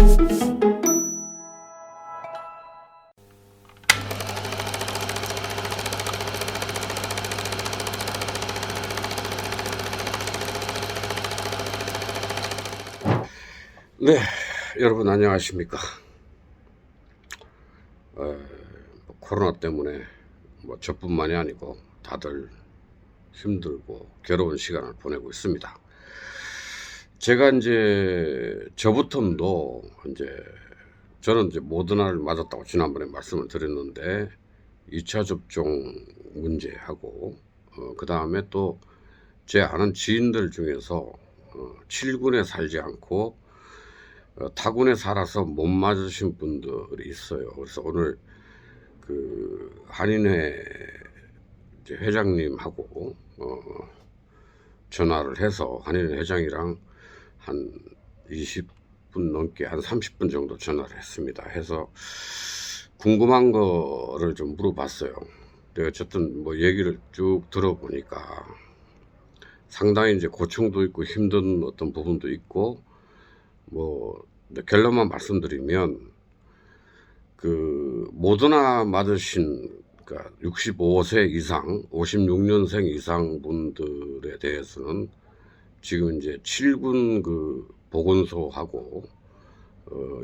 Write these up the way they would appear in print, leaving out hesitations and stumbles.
네, 여러분 안녕하십니까. 코로나 때문에 저뿐만이 아니고 다들 힘들고 괴로운 시간을 보내고 있습니다. 제가 저부터도 저는 모더나를 맞았다고 지난번에 말씀을 드렸는데 2차 접종 문제하고 그 다음에 또 제 아는 지인들 중에서 7군에 살지 않고 타군에 살아서 못 맞으신 분들이 있어요. 그래서 오늘 그 한인회 회장님하고 전화를 해서 한인회 회장이랑 한 20분 넘게 한 30분 정도 전화를 했습니다. 해서 궁금한 거를 좀 물어봤어요. 근데 어쨌든 얘기를 쭉 들어보니까 상당히 고충도 있고 힘든 어떤 부분도 있고 결론만 말씀드리면 모더나 맞으신 65세 이상 56년생 이상 분들에 대해서는 지금 7군 보건소하고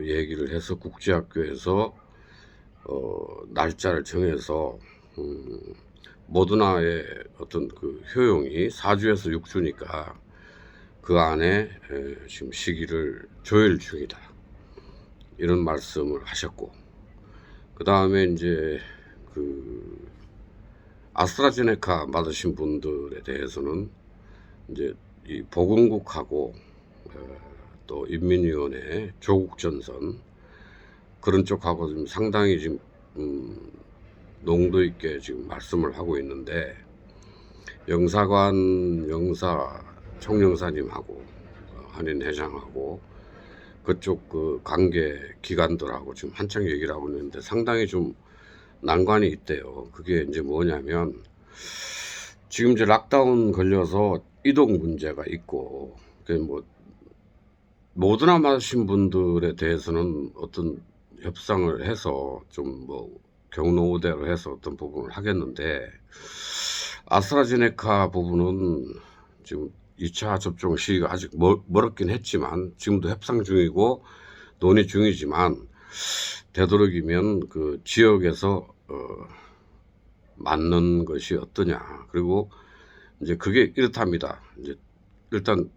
얘기를 해서 국제학교에서 날짜를 정해서 모더나의 어떤 효용이 4주에서 6주니까 그 안에 지금 시기를 조율 중이다, 이런 말씀을 하셨고, 그 다음에 아스트라제네카 맞으신 분들에 대해서는 이 보건국하고 또 인민위원회, 조국전선 그런 쪽하고 지금 상당히 농도 있게 지금 말씀을 하고 있는데, 영사관 총영사님하고 한인 회장하고 그쪽 관계 기관들하고 지금 한창 얘기를 하고 있는데 상당히 좀 난관이 있대요. 그게 뭐냐면 지금 락다운 걸려서 이동 문제가 있고, 모더나 맞으신 분들에 대해서는 어떤 협상을 해서 좀 경로우대로 해서 어떤 부분을 하겠는데, 아스트라제네카 부분은 지금 2차 접종 시기가 아직 멀었긴 했지만 지금도 협상 중이고 논의 중이지만 되도록이면 지역에서 맞는 것이 어떠냐. 그리고 그게 이렇답니다. 일단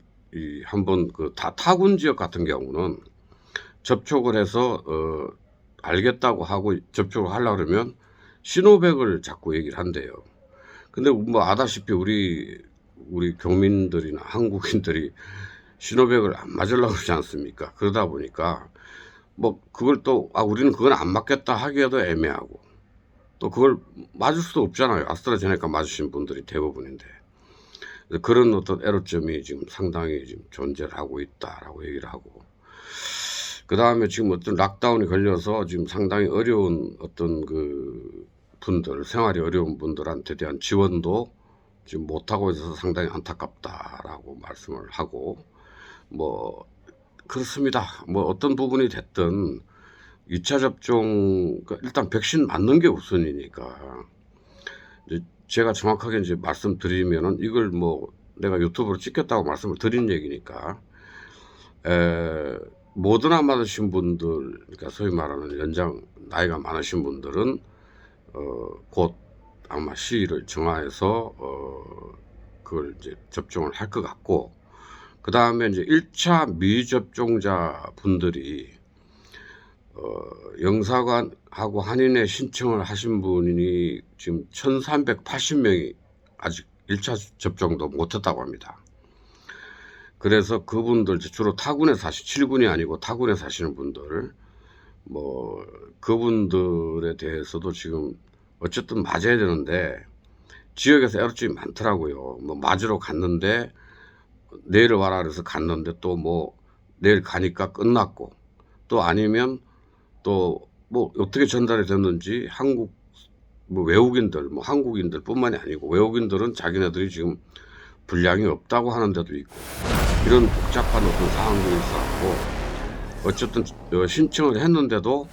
한번 타군 지역 같은 경우는 접촉을 해서 알겠다고 하고 접촉을 하려고 그러면 시노백을 자꾸 얘기를 한대요. 근데 아다시피 우리 교민들이나 한국인들이 시노백을 안 맞으려고 그러지 않습니까? 그러다 보니까 그걸 또 우리는 그건 안 맞겠다 하기에도 애매하고, 또 그걸 맞을 수도 없잖아요. 아스트라제네카 맞으신 분들이 대부분인데. 그런 어떤 애로점이 지금 상당히 지금 존재를 하고 있다라고 얘기를 하고, 그 다음에 지금 어떤 락다운이 걸려서 지금 상당히 어려운 어떤 분들, 생활이 어려운 분들한테 대한 지원도 지금 못하고 있어서 상당히 안타깝다라고 말씀을 하고, 그렇습니다. 어떤 부분이 됐든 2차 접종, 일단 백신 맞는 게 우선이니까, 제가 정확하게 말씀드리면은 이걸 내가 유튜브로 찍겠다고 말씀을 드린 얘기니까, 모더나 맞으신 분들, 그러니까 소위 말하는 연장 나이가 많으신 분들은 곧 아마 시기를 정하여서 그걸 접종을 할 것 같고, 그 다음에 1차 미접종자 분들이 영사관하고 한인회 신청을 하신 분이 지금 1380명이 아직 1차 접종도 못했다고 합니다. 그래서 그분들 주로 타군에 7군이 아니고 타군에 사시는 분들, 그분들에 대해서도 지금 어쨌든 맞아야 되는데 지역에서 애로점이 많더라고요. 맞으러 갔는데 내일 와라 그래서 갔는데 또 내일 가니까 끝났고, 또 아니면 또 어떻게 전달이 됐는지 한국 외국인들, 한국인들 뿐만이 아니고 외국인들은 자기네들이 지금 분량이 없다고 하는 데도 있고, 이런 복잡한 어떤 상황들이 있었고, 어쨌든 신청을 했는데도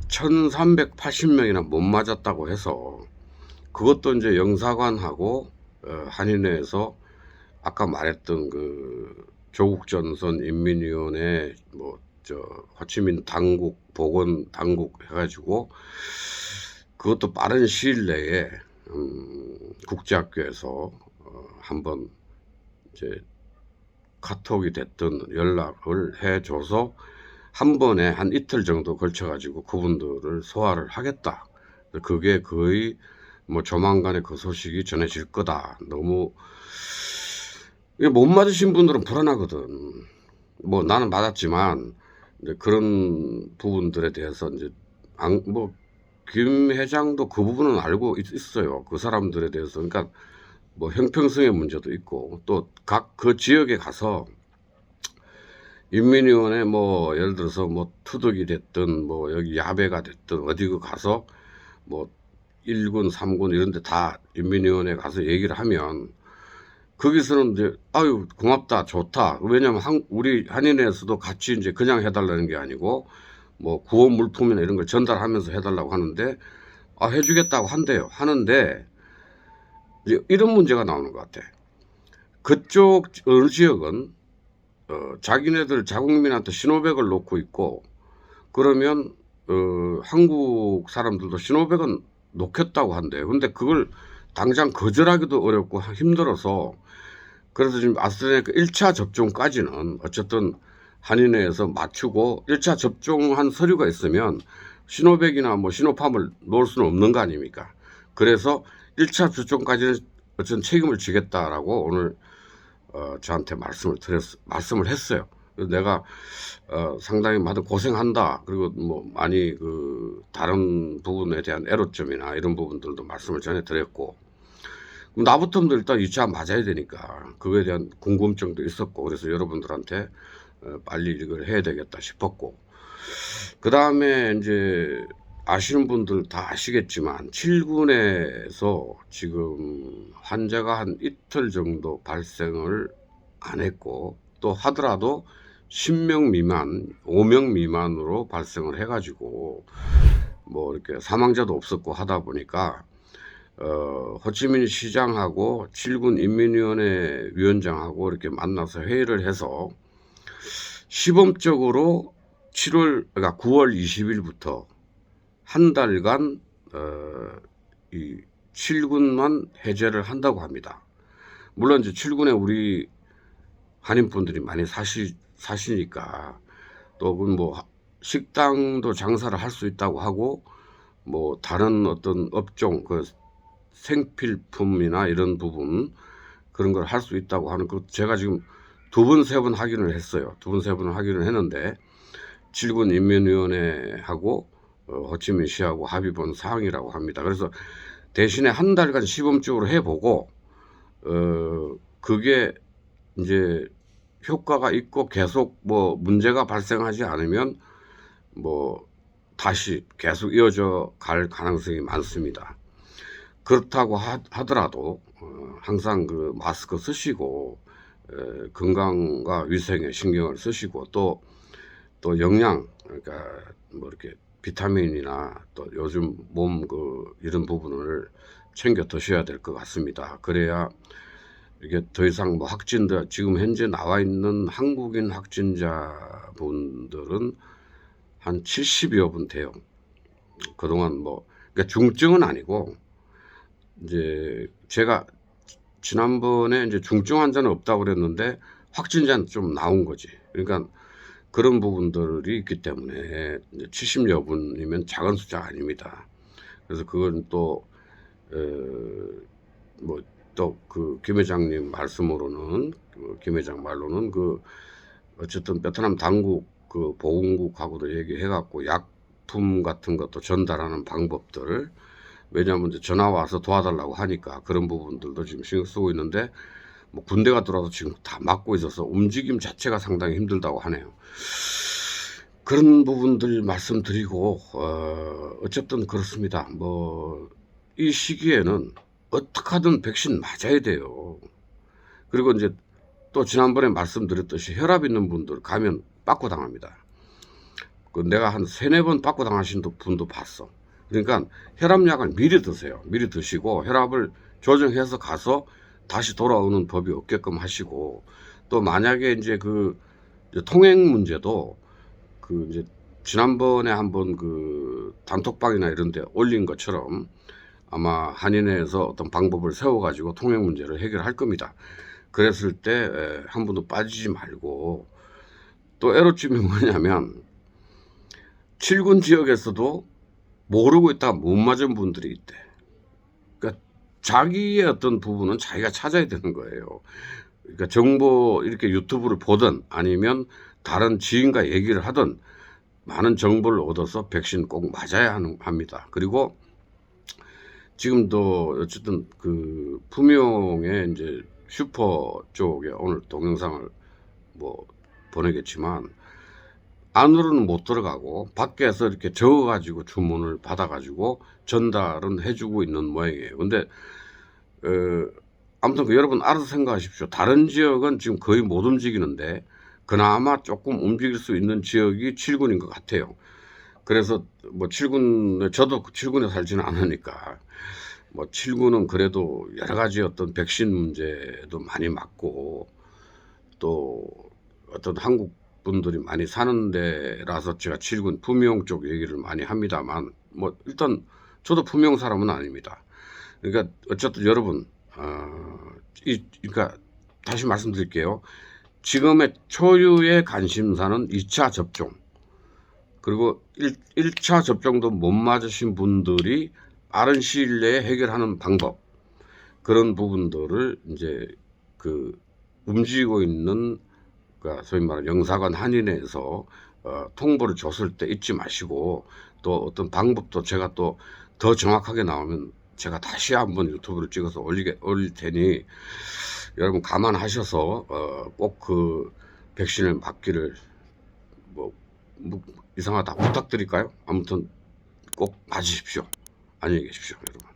1380명이나 못 맞았다고 해서 그것도 이제 영사관하고 한인회에서 아까 말했던 그 조국전선 인민위원회 뭐 저 호치민 당국 보건 당국 해가지고 그것도 빠른 시일 내에 국제학교에서 한번 이제 카톡이 됐든 연락을 해줘서 한 번에 한 이틀 정도 걸쳐가지고 그분들을 소화를 하겠다. 그게 거의 뭐 조만간에 그 소식이 전해질 거다. 너무 못 맞으신 분들은 불안하거든. 뭐 나는 맞았지만 이제 그런 부분들에 대해서 이제 뭐 김 회장도 그 부분은 알고 있어요. 그 사람들에 대해서. 그러니까 뭐 형평성의 문제도 있고 또 각 그 지역에 가서 인민위원회 뭐 예를 들어서 뭐 투덕이 됐든 뭐 여기 야배가 됐든 어디 그 가서 뭐 1군 3군 이런 데 다 인민위원회 가서 얘기를 하면 거기서는 이제 아유 고맙다 좋다. 왜냐면 우리 한인회에서도 같이 이제 그냥 해달라는 게 아니고 뭐 구호 물품이나 이런 걸 전달하면서 해달라고 하는데 해주겠다고 한대요. 하는데 이제 이런 문제가 나오는 것 같아. 그쪽 어느 지역은 자기네들 자국민한테 신호백을 놓고 있고 그러면 한국 사람들도 신호백은 놓겠다고 한대요. 근데 그걸 당장 거절하기도 어렵고 힘들어서 그래서 지금 아스트라제네카 1차 접종까지는 어쨌든 한인회에서 맞추고 1차 접종한 서류가 있으면 신호백이나 뭐 신호팜을 놓을 수는 없는 거 아닙니까? 그래서 1차 접종까지는 어쨌든 책임을 지겠다라고 오늘 저한테 말씀을 했어요. 그래서 내가 상당히 많이 고생한다. 그리고 뭐 많이 그 다른 부분에 대한 애로점이나 이런 부분들도 말씀을 전해드렸고 나부터도 일단 2차 맞아야 되니까 그거에 대한 궁금증도 있었고 그래서 여러분들한테 빨리 이걸 해야 되겠다 싶었고 그 다음에 이제 아시는 분들 다 아시겠지만 7군에서 지금 환자가 한 이틀 정도 발생을 안 했고 또 하더라도 10명 미만 5명 미만으로 발생을 해가지고 뭐 이렇게 사망자도 없었고 하다 보니까 호치민 시장하고 7군 인민위원회 위원장하고 이렇게 만나서 회의를 해서 시범적으로 그러니까 9월 20일부터 한 달간 이 7군만 해제를 한다고 합니다. 물론 이제 7군에 우리 한인분들이 많이 사시니까 또 뭐 식당도 장사를 할 수 있다고 하고 뭐 다른 어떤 업종 그 생필품이나 이런 부분 그런 걸 할 수 있다고 하는 그 제가 지금 2번 3번 확인을 했어요. 2번 3번 확인을 했는데 7군 인민위원회하고 호치민 시하고 합의 본 사항이라고 합니다. 그래서 대신에 한 달간 시범적으로 해보고 그게 이제 효과가 있고 계속 뭐 문제가 발생하지 않으면 뭐 다시 계속 이어져 갈 가능성이 많습니다. 그렇다고 하더라도 항상 그 마스크 쓰시고 건강과 위생에 신경을 쓰시고 또 영양 그러니까 뭐 이렇게 비타민이나 또 요즘 몸 이런 부분을 챙겨 드셔야 될 것 같습니다. 그래야 이게 더 이상 뭐 확진자 지금 현재 나와 있는 한국인 확진자분들은 한 70여 분 돼요. 그동안 뭐 그러니까 중증은 아니고 이제 제가 지난번에 이제 중증 환자는 없다고 그랬는데 확진자는 좀 나온 거지. 그러니까 그런 부분들이 있기 때문에 이제 70여 분이면 작은 숫자가 아닙니다. 그래서 그건 또 뭐 또 그 김 회장님 말씀으로는 김 회장 말로는 그 어쨌든 베트남 당국 그 보건국하고도 얘기해갖고 약품 같은 것도 전달하는 방법들 왜냐하면 이제 전화 와서 도와달라고 하니까 그런 부분들도 지금 신경 쓰고 있는데 뭐 군대가 들어와서 지금 다 막고 있어서 움직임 자체가 상당히 힘들다고 하네요. 그런 부분들 말씀드리고 어쨌든 그렇습니다. 뭐 이 시기에는 어떻게 하든 백신 맞아야 돼요. 그리고 이제 또 지난번에 말씀드렸듯이 혈압 있는 분들 가면 빠꾸 당합니다. 그 내가 한 3-4번 받고 당하신 분도 봤어. 그러니까 혈압약을 미리 드세요. 미리 드시고 혈압을 조정해서 가서 다시 돌아오는 법이 없게끔 하시고, 또 만약에 이제 그 통행 문제도 그 이제 지난번에 한번 그 단톡방이나 이런 데 올린 것처럼 아마 한인회에서 어떤 방법을 세워가지고 통행 문제를 해결할 겁니다. 그랬을 때 한 번도 빠지지 말고, 또 애로점이 뭐냐면 7군 지역에서도 모르고 있다가 못 맞은 분들이 있대. 그러니까 자기의 어떤 부분은 자기가 찾아야 되는 거예요. 그러니까 정보 이렇게 유튜브를 보든 아니면 다른 지인과 얘기를 하든 많은 정보를 얻어서 백신 꼭 맞아야 합니다. 그리고 지금도 어쨌든 그 품용의 이제 슈퍼 쪽에 오늘 동영상을 뭐 보내겠지만 안으로는 못 들어가고 밖에서 이렇게 적어가지고 주문을 받아가지고 전달은 해주고 있는 모양이에요. 근데 아무튼 그 여러분 알아서 생각하십시오. 다른 지역은 지금 거의 못 움직이는데 그나마 조금 움직일 수 있는 지역이 7군인 것 같아요. 그래서 뭐 7군에, 저도 7군에 살지는 않으니까 뭐 7군은 그래도 여러 가지 어떤 백신 문제도 많이 맞고, 또 어떤 한국 분들이 많이 사는 데라서 제가 7군 품용 쪽 얘기를 많이 합니다만, 뭐 일단 저도 품용 사람은 아닙니다. 그러니까 어쨌든 여러분 그러니까 다시 말씀드릴게요. 지금의 초유의 관심사는 2차 접종, 그리고 1차 접종도 못 맞으신 분들이 빠른 시일 내에 해결하는 방법, 그런 부분들을 이제 그 움직이고 있는, 그러니까 소위 말하는 영사관 한인회에서 통보를 줬을 때 잊지 마시고, 또 어떤 방법도 제가 또 더 정확하게 나오면 제가 다시 한번 유튜브를 찍어서 올릴 테니 여러분 감안하셔서 꼭 그 백신을 맞기를 뭐 이상하다 부탁드릴까요? 아무튼 꼭 맞으십시오. 안녕히 계십시오, 여러분.